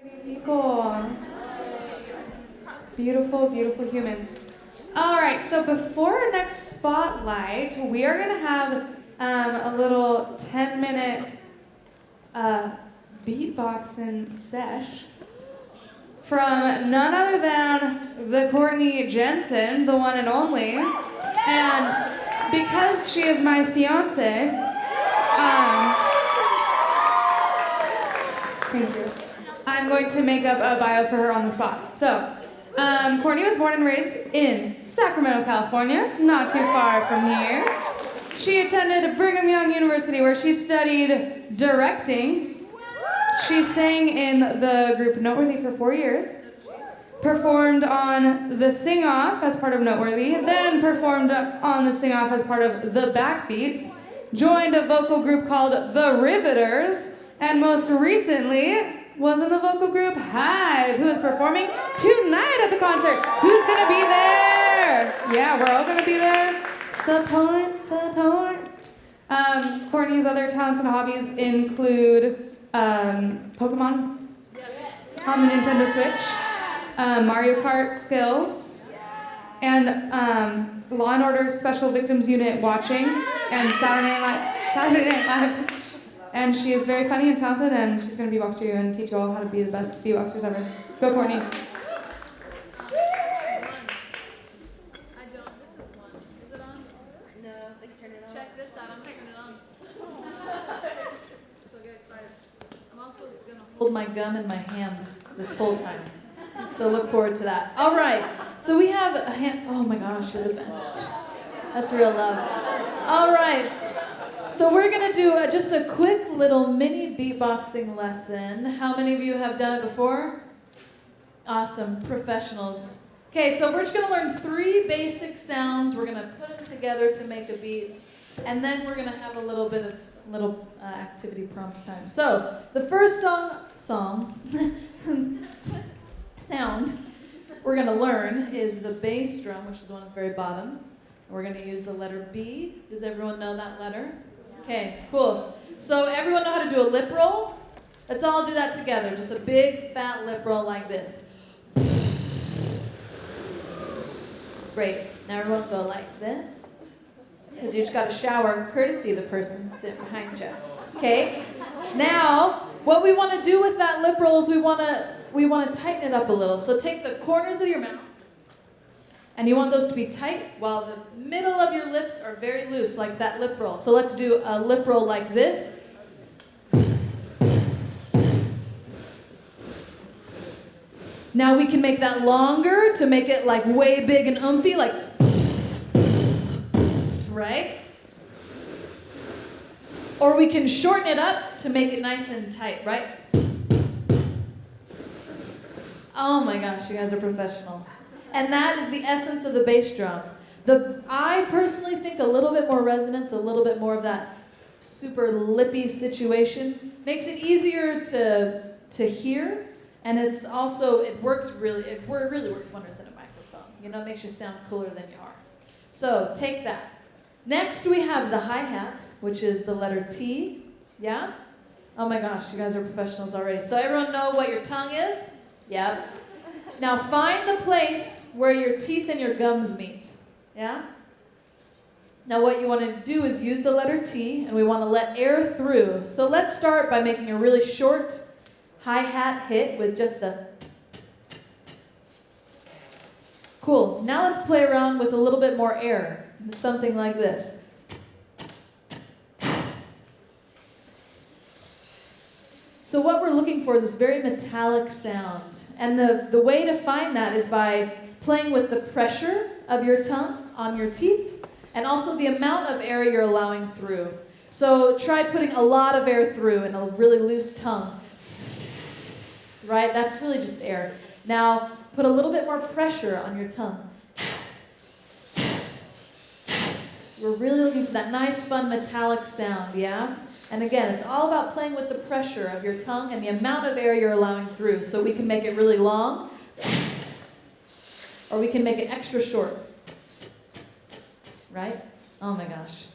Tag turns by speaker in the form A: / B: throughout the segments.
A: Pretty people. Beautiful, beautiful humans. All right, so before our next spotlight, we are going to have a little 10-minute beatboxing sesh from none other than the Courtney Jensen, the one and only. And because she is my fiance, thank you. I'm going to make up a bio for her on the spot. So, Courtney was born and raised in Sacramento, California, not too far from here. She attended Brigham Young University where she studied directing. She sang in the group Noteworthy for 4 years, performed on the Sing-Off as part of Noteworthy, then performed on the Sing-Off as part of The Backbeats, joined a vocal group called The Riveters, and most recently was in the vocal group Hive, who is performing tonight at the concert. Who's gonna be there? Yeah, we're all gonna be there. Support, support. Courtney's other talents and hobbies include Pokemon on the Nintendo Switch, Mario Kart skills, and Law and Order Special Victims Unit watching, and Saturday Night Live. And she is very funny and talented, and she's going to beatbox for you and teach you all how to be the best beatboxers ever. Go, Courtney.
B: I don't. This is one. Is it on?
C: No, they can turn it on.
B: Check this out. I'm turning it on. So get excited. I'm also gonna hold my gum in my hand this whole time. So look forward to that. All right. So we have a hand. Oh my gosh, you're the best. That's real love. All right. So we're going to do just a quick little mini beatboxing lesson. How many of you have done it before? Awesome, professionals. Okay, so we're just going to learn 3 basic sounds. We're going to put them together to make a beat. And then we're going to have a little bit of activity prompt time. So the first sound we're going to learn is the bass drum, which is the one at the very bottom. We're going to use the letter B. Does everyone know that letter? Okay, cool. So everyone know how to do a lip roll? Let's all do that together. Just a big, fat lip roll like this. Great. Now everyone go like this. Because you just got to shower courtesy the person sitting behind you. Okay? Now, what we want to do with that lip roll is we want to tighten it up a little. So take the corners of your mouth. And you want those to be tight while the middle of your lips are very loose, like that lip roll. So let's do a lip roll like this. Now we can make that longer to make it like way big and umphy, like, right? Or we can shorten it up to make it nice and tight, right? Oh my gosh, you guys are professionals. And that is the essence of the bass drum. I personally think a little bit more resonance, a little bit more of that super lippy situation makes it easier to hear, and it really works wonders in a microphone. You know, it makes you sound cooler than you are. So take that. Next we have the hi-hat, which is the letter T. Yeah? Oh my gosh, you guys are professionals already. So everyone know what your tongue is? Yep. Now find the place where your teeth and your gums meet. Yeah? Now what you want to do is use the letter T, and we want to let air through. So let's start by making a really short hi-hat hit with just the. Cool. Now let's play around with a little bit more air. Something like this. So what we're looking for is this very metallic sound. And the way to find that is by playing with the pressure of your tongue on your teeth and also the amount of air you're allowing through. So try putting a lot of air through in a really loose tongue. Right? That's really just air. Now put a little bit more pressure on your tongue. We're really looking for that nice, fun, metallic sound, yeah? And again, it's all about playing with the pressure of your tongue and the amount of air you're allowing through. So we can make it really long, or we can make it extra short. Right? Oh my gosh.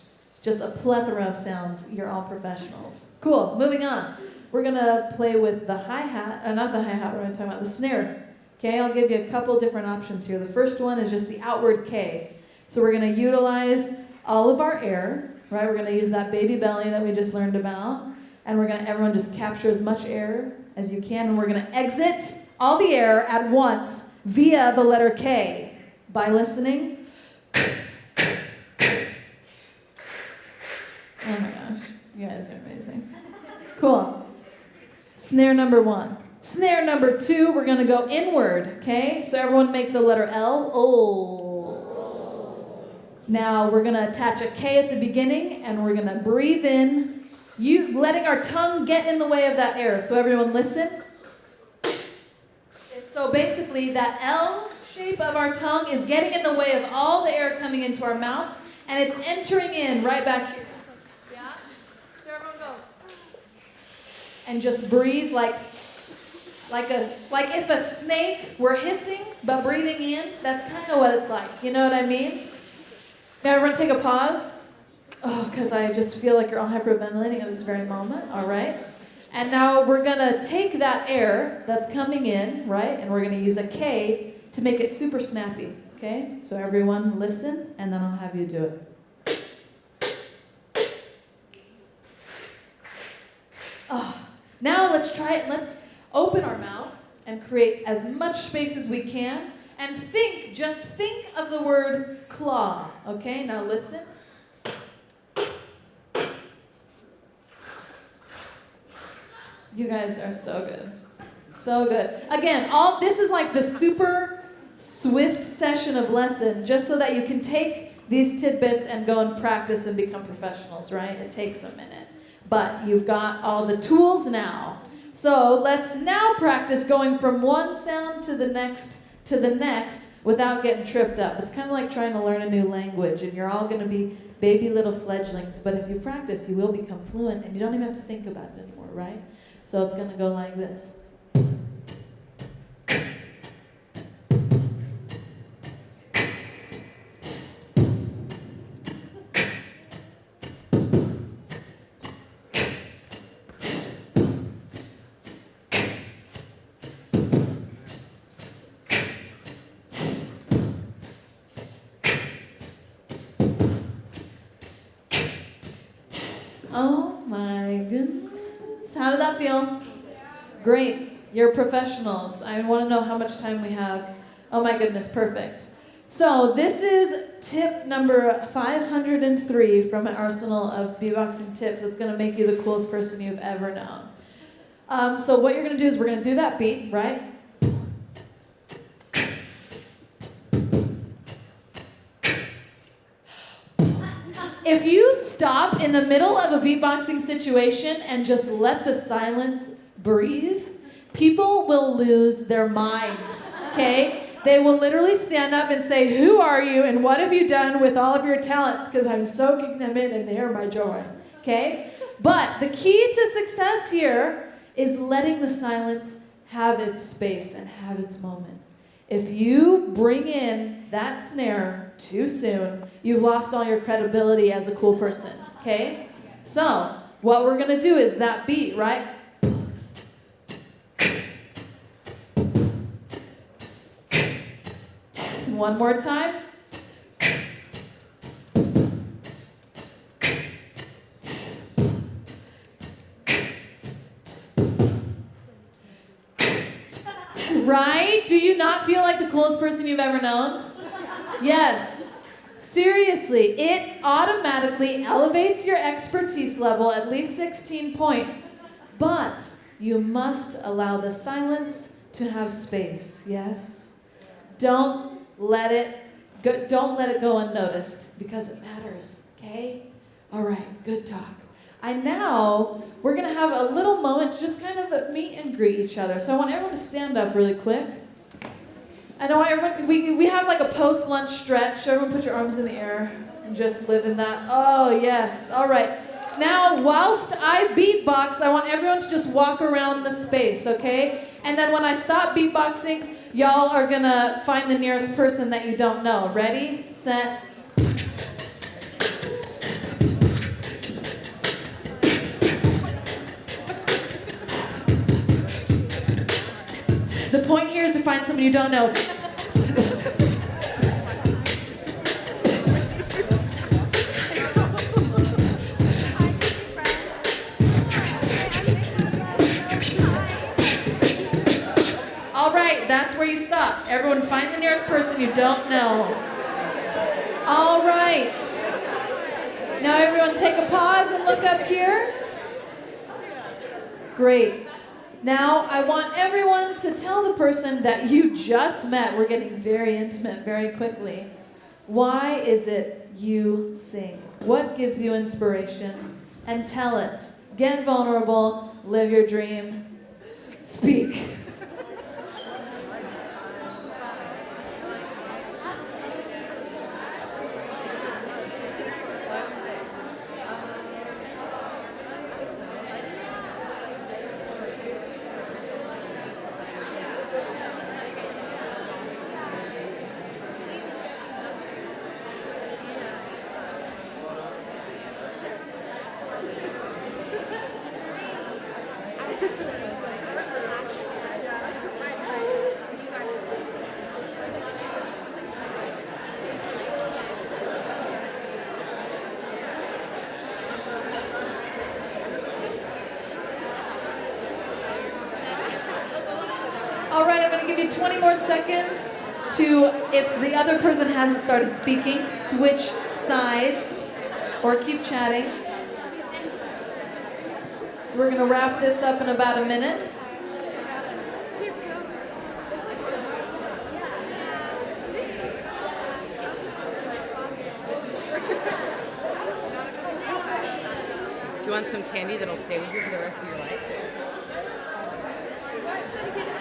B: Just a plethora of sounds. You're all professionals. Cool. Moving on. we're gonna play with the hi-hat, not the hi-hat, we're gonna talk about the snare. Okay, I'll give you a couple different options here. The first one is just the outward K. So we're gonna utilize all of our air, right? We're gonna use that baby belly that we just learned about, and we're gonna, everyone just capture as much air as you can, and we're gonna exit all the air at once via the letter K by listening. Oh my gosh, you guys are amazing. Cool. Snare number 1. Snare number 2, we're gonna go inward, okay? So everyone make the letter L. Oh. Now we're gonna attach a K at the beginning and we're gonna breathe in, letting our tongue get in the way of that air. So everyone listen. So basically that L shape of our tongue is getting in the way of all the air coming into our mouth, and it's entering in right back here. Yeah? So everyone go. And just breathe like if a snake were hissing but breathing in. That's kind of what it's like. You know what I mean? Now everyone take a pause. Oh, because I just feel like you're all hyperventilating at this very moment. All right. And now we're going to take that air that's coming in, right? And we're going to use a K to make it super snappy. Okay? So everyone listen, and then I'll have you do it. Oh. Now let's try it. Let's open our mouths and create as much space as we can. And just think of the word claw. Okay, now listen. You guys are so good. So good. Again, this is like the super swift session of lesson, just so that you can take these tidbits and go and practice and become professionals, right? It takes a minute. But you've got all the tools now. So let's now practice going from one sound to the next without getting tripped up. It's kind of like trying to learn a new language, and you're all going to be baby little fledglings, but if you practice, you will become fluent, and you don't even have to think about it anymore, right? So it's going to go like this. Oh my goodness. How did that feel? Great. You're professionals. I want to know how much time we have. Oh my goodness, perfect. So this is tip number 503 from an arsenal of beatboxing tips that's going to make you the coolest person you've ever known. So what you're going to do is we're going to do that beat, right? If you stop in the middle of a beatboxing situation and just let the silence breathe, people will lose their mind, okay? They will literally stand up and say, "Who are you and what have you done with all of your talents? Because I'm soaking them in and they are my joy," okay? But the key to success here is letting the silence have its space and have its moment. If you bring in that snare too soon, you've lost all your credibility as a cool person, okay? So, what we're gonna do is that beat, right? One more time. Right? Do you not feel like the coolest person you've ever known? Yes. Seriously, it automatically elevates your expertise level at least 16 points. But you must allow the silence to have space, yes? Don't let it go unnoticed, because it matters, okay? All right, good talk. We're going to have a little moment to just kind of meet and greet each other. So I want everyone to stand up really quick. I know everyone, we have like a post-lunch stretch. So everyone put your arms in the air and just live in that. Oh, yes. All right. Now, whilst I beatbox, I want everyone to just walk around the space, okay? And then when I stop beatboxing, y'all are going to find the nearest person that you don't know. Ready, set, find someone you don't know. All right, that's where you stop. Everyone find the nearest person you don't know. All right. Now everyone take a pause and look up here. Great. Now I want everyone to tell the person that you just met, we're getting very intimate very quickly. Why is it you sing? What gives you inspiration? And tell it. Get vulnerable, live your dream, speak. All right, I'm going to give you 20 more seconds to, if the other person hasn't started speaking, switch sides or keep chatting. So we're going to wrap this up in about a minute.
D: Do you want some candy that'll stay with you for the rest of your life?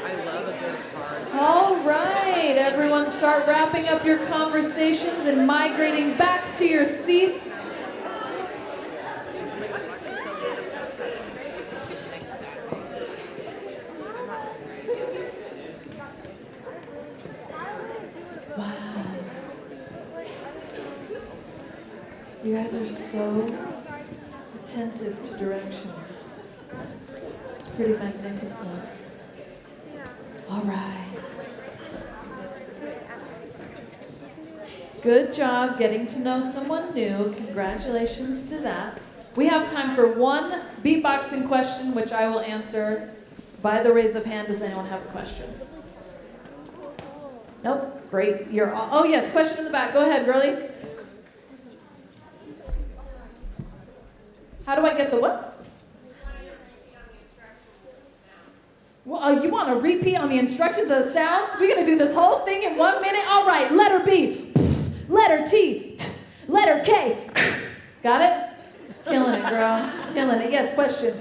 D: I love a good card.
B: All right, everyone start wrapping up your conversations and migrating back to your seats. Wow. You guys are so attentive to directions. It's pretty magnificent. All right. Good job getting to know someone new. Congratulations to that. We have time for one beatboxing question, which I will answer by the raise of hand. Does anyone have a question? Nope. Great. You're all, oh yes, question in the back. Go ahead, girlie. How do I get the what? Well, you want to repeat on the instructions of the sounds? We're going to do this whole thing in 1 minute? All right, letter B, letter T, letter K. Got it? Killing it, girl. Killing it. Yes, question.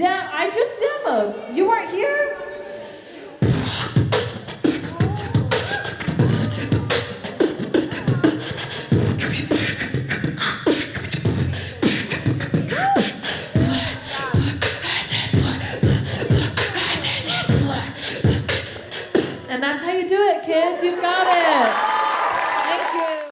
B: I just demoed. You weren't here?